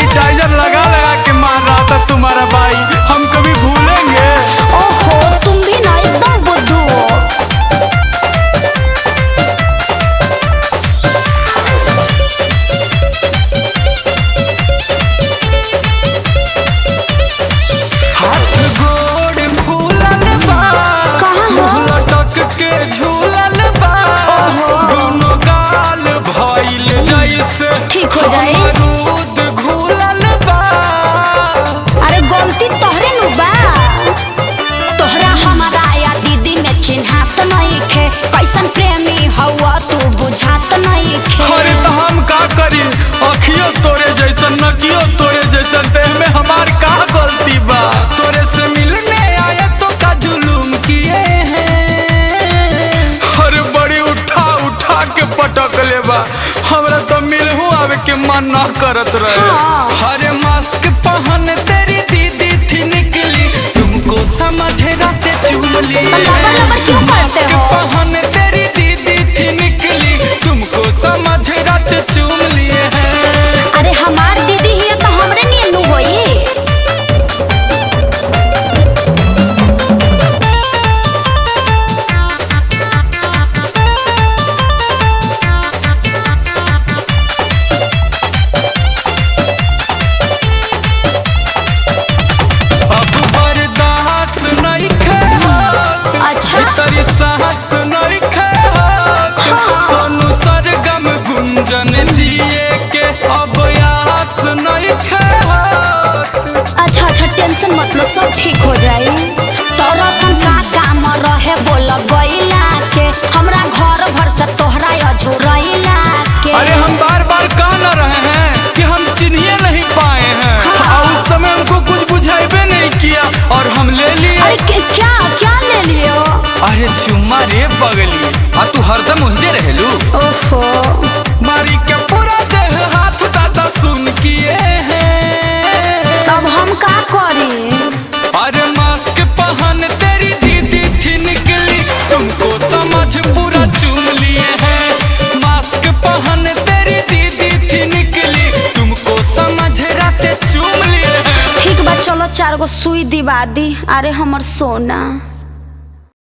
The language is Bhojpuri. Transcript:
सैनिटाइजर लगा लगा के मार रहा था तुम्हारा भाई, हम कभी भूलेंगे? ओहो तुम भी ना एकदम बुद्धू हो। हाथ गोड़ फूलल बा, मुँह लटक के झूलल बा, दोनों गाल भइल जैसे ठीक हो जाए। अमरूद घुलल बा। अरे गलती तोहरे नु बा, तोहरा हमारा या दीदी में चिन्हात नहीं खे, कैसन प्रेमी हवा तू बुझात नहीं खे। अरे तो हम का करी, अखियों तोरे जैसन नकियों तोरे जैसन, देह में हमार का गलती बा? तोरे से मिलने आए तो का जुलूम किए हैं। अरे बड़ी उठा उठा के पटक ले बा, हमरा तो मिलहू आवे के मन ना करत रहे। अरे मास्क पहन तेरी दीदी थी निकली, तुमको समझे राते चूम लिए। मास्क पहन तेरी दीदी थी निकली, तुमको समझे राते चूम लिए हैं। अरे हमार दीदी ही तो हमरे नियन नु होई। अब बर्दाश्त नहीं खे अच्छा तेरी साहस नहीं खे, सोनू सरगम गुंजन जिए के अब आस नहीं खे। अच्छा अच्छा टेंशन मत लो, सब ठीक हो जाए। तोरा सन का काम रहे बोल गइला के, हमरा घर भर से तोहरा अझुरइला के। अरे हम बार बार कह न रहे हैं कि हम चिन्हिए नहीं पाए हैं, और उस समय हमको कुछ बुझाइबे नहीं किया और हम ले लिए। अरे क्या क्या ले लियो? अरे चुम्मा रे बगली, तू हरदम उहिजे रहेलू। ओफो मारी के पूरा देह हाथ दादा सुन किए हैं। तब हम का करी? अरे मास्क पहन तेरी दीदी थी निकली, तुमको समझ पूरा चूम लिए हैं। मास्क पहन तेरी दीदी थी निकली, तुमको समझ राते चूम लिए हैं। ठीक बा चलो 4 गो सुई दिवा दी। अरे हमर सोना।